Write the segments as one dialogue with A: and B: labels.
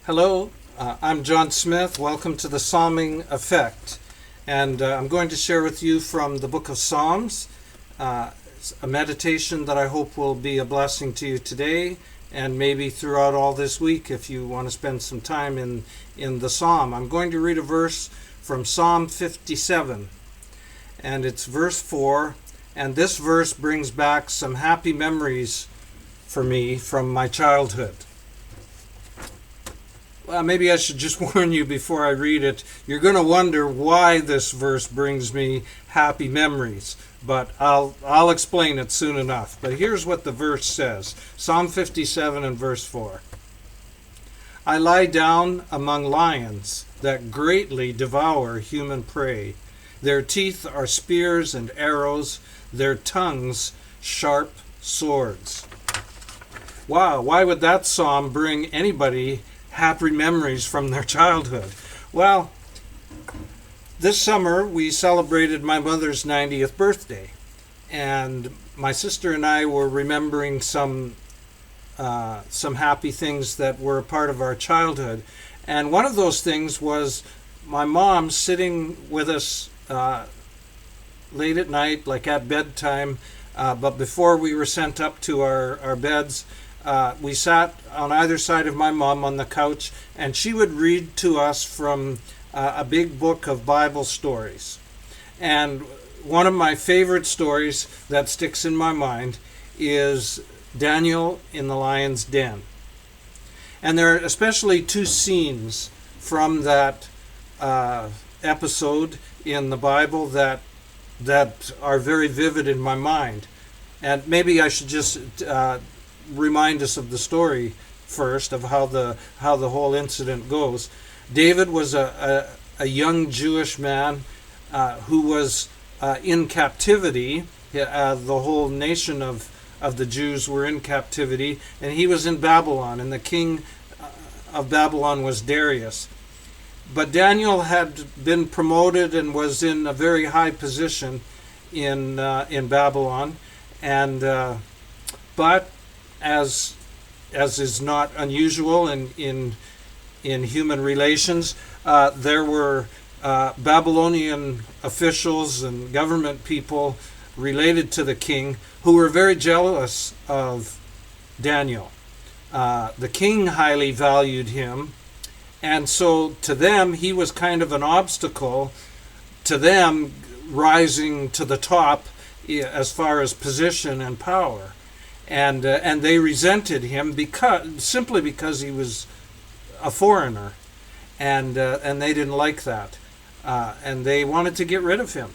A: Hello, I'm John Smith. Welcome to the Psalming Effect. And I'm going to share with you from the book of Psalms, a meditation that I hope will be a blessing to you today and maybe throughout all this week if you want to spend some time in the psalm. I'm going to read a verse from Psalm 57, and it's verse 4. And this verse brings back some happy memories for me from my childhood. Well, maybe I should just warn you before I read it. You're going to wonder why this verse brings me happy memories, but I'll explain it soon enough. But here's what the verse says. Psalm 57 and verse 4. I lie down among lions that greatly devour human prey. Their teeth are spears and arrows, their tongues sharp swords. Wow, why would that psalm bring anybody happy memories from their childhood? Well, this summer we celebrated my mother's 90th birthday, and my sister and I were remembering some happy things that were a part of our childhood. And one of those things was my mom sitting with us late at night, like at bedtime, but before we were sent up to our beds. We sat on either side of my mom on the couch, and she would read to us from a big book of Bible stories. And one of my favorite stories that sticks in my mind is Daniel in the lion's den. And there are especially two scenes from that episode in the Bible that are very vivid in my mind. And maybe I should just remind us of the story first of how the whole incident goes. David was a young Jewish man who was in captivity. The whole nation of the Jews were in captivity, and he was in Babylon, and the king of Babylon was Darius. But Daniel had been promoted and was in a very high position in Babylon, and but as is not unusual in human relations, there were Babylonian officials and government people related to the king who were very jealous of Daniel. The king highly valued him, and so to them he was kind of an obstacle to them rising to the top as far as position and power. And they resented him simply because he was a foreigner, and they didn't like that, and they wanted to get rid of him.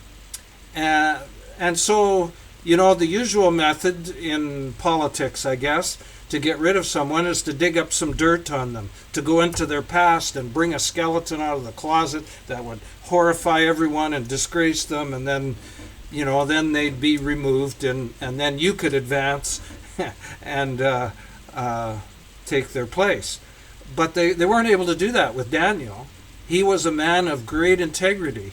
A: And so, the usual method in politics, I guess, to get rid of someone is to dig up some dirt on them, to go into their past and bring a skeleton out of the closet that would horrify everyone and disgrace them, and then they'd be removed, and then you could advance and take their place. But they weren't able to do that with Daniel. He was a man of great integrity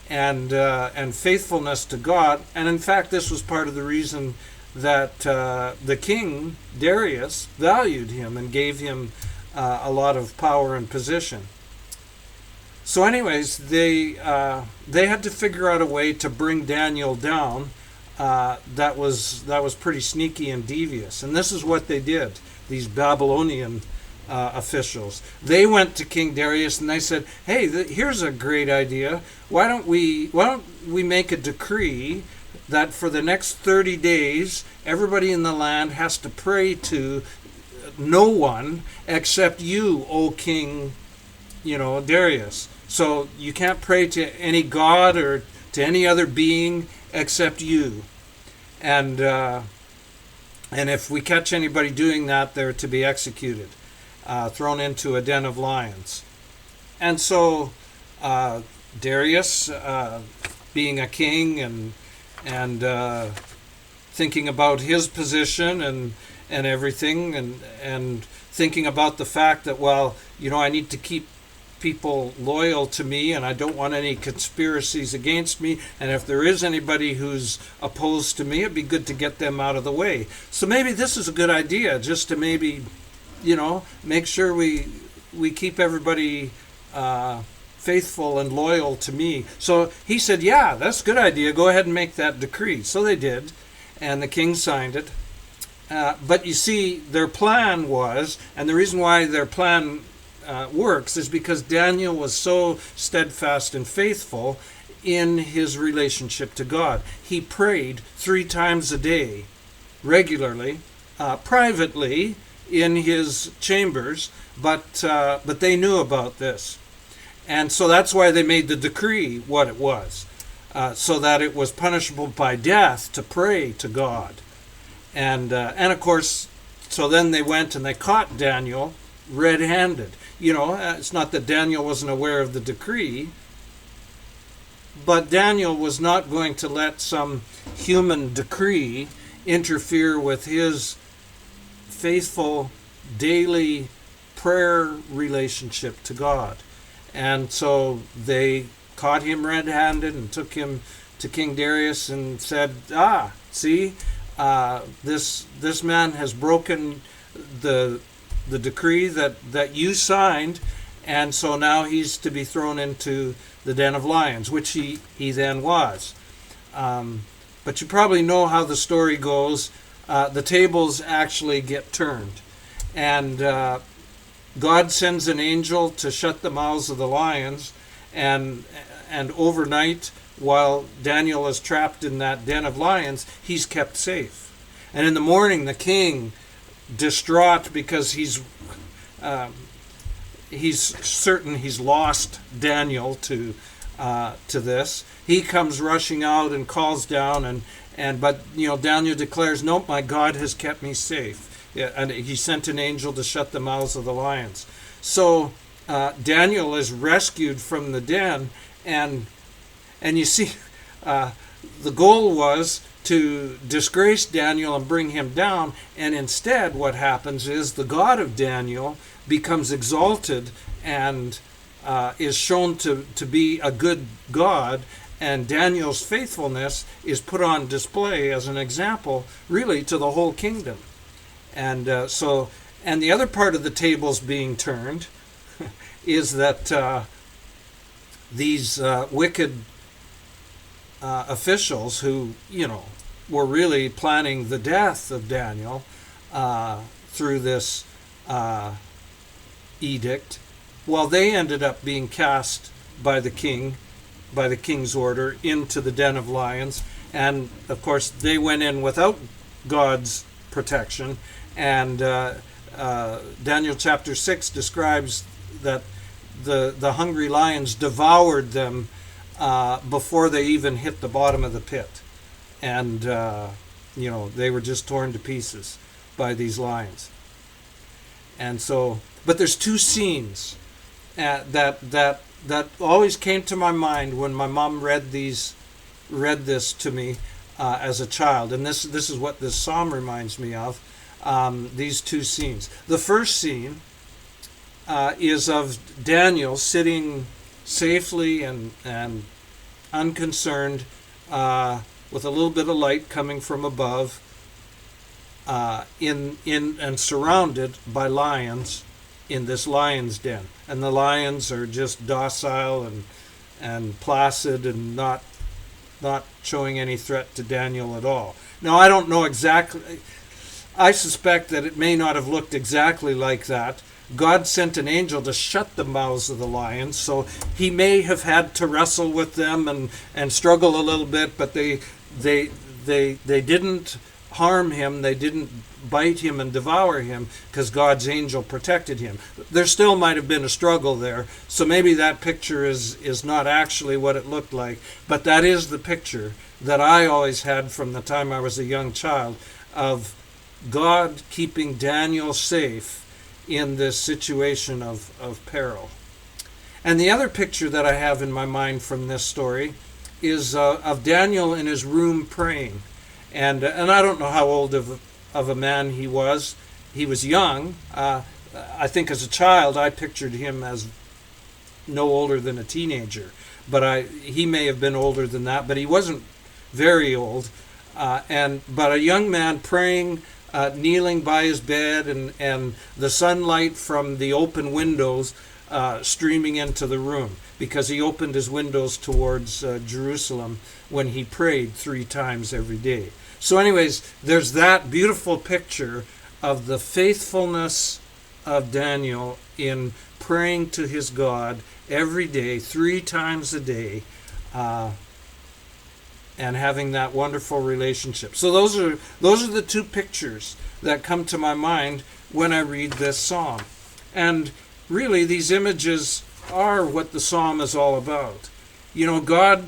A: and faithfulness to God. And in fact, this was part of the reason that the king, Darius, valued him and gave him a lot of power and position. So anyways, they had to figure out a way to bring Daniel down that was pretty sneaky and devious. And this is what they did, these Babylonian officials. They went to King Darius and they said, hey, here's a great idea. Why don't we make a decree that for the next 30 days, everybody in the land has to pray to no one except you, O King, Darius. So you can't pray to any god or to any other being except you. And if we catch anybody doing that, they're to be executed, thrown into a den of lions. And so Darius, being a king and thinking about his position and everything, and thinking about the fact that, I need to keep people loyal to me, and I don't want any conspiracies against me, and if there is anybody who's opposed to me, it'd be good to get them out of the way. So maybe this is a good idea, just to maybe make sure we we keep everybody faithful and loyal to me. So he said, yeah, that's a good idea. Go ahead and make that decree. So they did, and the king signed it. But you see, their plan was, and the reason why their plan works is because Daniel was so steadfast and faithful in his relationship to God. He prayed 3 times a day, regularly, privately in his chambers, but they knew about this. And so that's why they made the decree what it was, so that it was punishable by death to pray to God. And of course, so then they went and they caught Daniel red-handed. It's not that Daniel wasn't aware of the decree, but Daniel was not going to let some human decree interfere with his faithful daily prayer relationship to God. And so they caught him red-handed and took him to King Darius and said, see, this man has broken the decree that you signed, and so now he's to be thrown into the den of lions, which he then was. But you probably know how the story goes. The tables actually get turned, and God sends an angel to shut the mouths of the lions, and overnight, while Daniel is trapped in that den of lions, he's kept safe. And in the morning, the king, distraught because he's certain he's lost Daniel to this, he comes rushing out and calls down, but Daniel declares, "Nope, my God has kept me safe." Yeah, and he sent an angel to shut the mouths of the lions. So Daniel is rescued from the den, and you see, the goal was to disgrace Daniel and bring him down, and instead what happens is the God of Daniel becomes exalted and is shown to be a good God, and Daniel's faithfulness is put on display as an example, really, to the whole kingdom. And and the other part of the tables being turned is that these wicked officials who, were really planning the death of Daniel through this edict, well, they ended up being cast by the king's order, into the den of lions. And of course, they went in without God's protection. And Daniel chapter 6 describes that the hungry lions devoured them before they even hit the bottom of the pit. And, they were just torn to pieces by these lions. And so, but there's 2 scenes that always came to my mind when my mom read this to me as a child. And this is what this psalm reminds me of. These 2 scenes. The first scene is of Daniel sitting safely and unconcerned with a little bit of light coming from above, in and surrounded by lions in this lion's den. And the lions are just docile and placid and not showing any threat to Daniel at all. Now, I don't know exactly. I suspect that it may not have looked exactly like that. God sent an angel to shut the mouths of the lions, so he may have had to wrestle with them and struggle a little bit, but they didn't harm him. They didn't bite him and devour him because God's angel protected him. There still might have been a struggle there, so maybe that picture is not actually what it looked like, but that is the picture that I always had from the time I was a young child of God keeping Daniel safe in this situation of peril. And the other picture that I have in my mind from this story is of Daniel in his room praying. And I don't know how old of a man he was. He was young. I think as a child I pictured him as no older than a teenager. But he may have been older than that, but he wasn't very old. But a young man praying kneeling by his bed, and the sunlight from the open windows streaming into the room, because he opened his windows towards Jerusalem when he prayed 3 times every day. So anyways, there's that beautiful picture of the faithfulness of Daniel in praying to his God every day, 3 times a day, and having that wonderful relationship. So those are the 2 pictures that come to my mind when I read this psalm. And really, these images are what the psalm is all about. You know, God,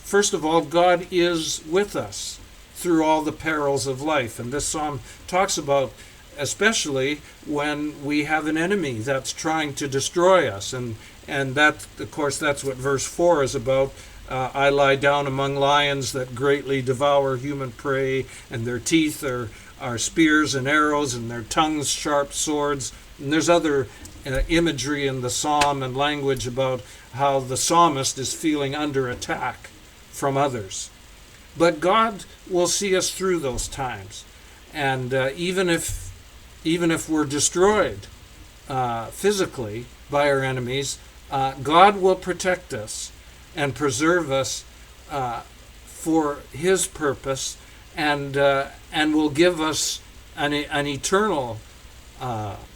A: first of all, God is with us through all the perils of life. And this psalm talks about, especially when we have an enemy that's trying to destroy us. And that, of course, that's what verse 4 is about. I lie down among lions that greatly devour human prey, and their teeth are spears and arrows, and their tongues sharp swords. And there's other imagery in the psalm and language about how the psalmist is feeling under attack from others. But God will see us through those times. And even if we're destroyed physically by our enemies, God will protect us and preserve us for His purpose, and will give us an eternal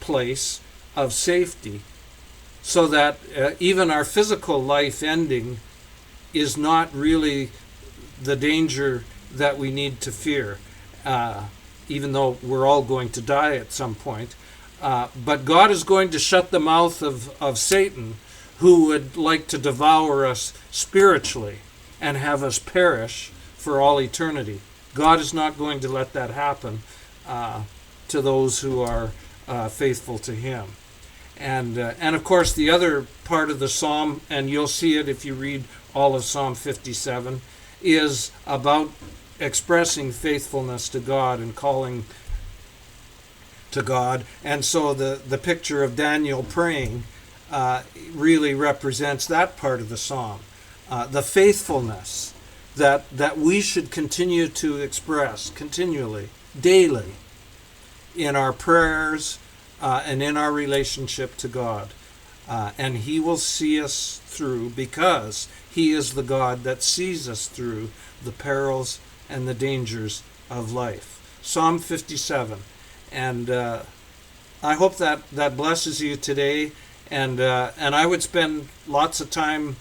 A: place of safety, so that even our physical life ending is not really the danger that we need to fear, even though we're all going to die at some point. But God is going to shut the mouth of Satan, who would like to devour us spiritually and have us perish for all eternity. God is not going to let that happen to those who are faithful to Him. And of course, the other part of the psalm, and you'll see it if you read all of Psalm 57, is about expressing faithfulness to God and calling to God. And so the picture of Daniel praying really represents that part of the psalm, the faithfulness that we should continue to express continually, daily, in our prayers and in our relationship to God. And He will see us through, because He is the God that sees us through the perils and the dangers of life. Psalm 57. And I hope that blesses you today. And I would spend lots of time,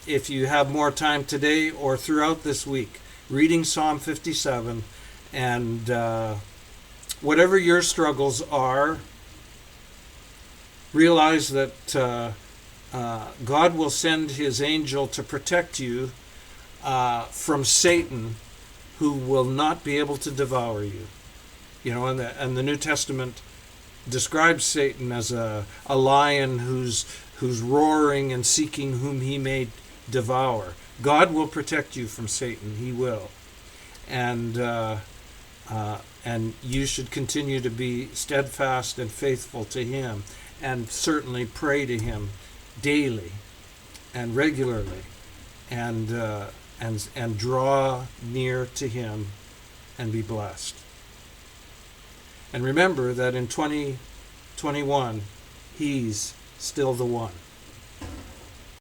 A: if you have more time today or throughout this week, reading Psalm 57. And whatever your struggles are, realize that God will send His angel to protect you from Satan, who will not be able to devour you. You know, and the New Testament describes Satan as a lion who's roaring and seeking whom he may devour. God will protect you from Satan. He will. And you should continue to be steadfast and faithful to Him, and certainly pray to Him daily and regularly, and draw near to Him and be blessed. And remember that in 2021, He's still the one.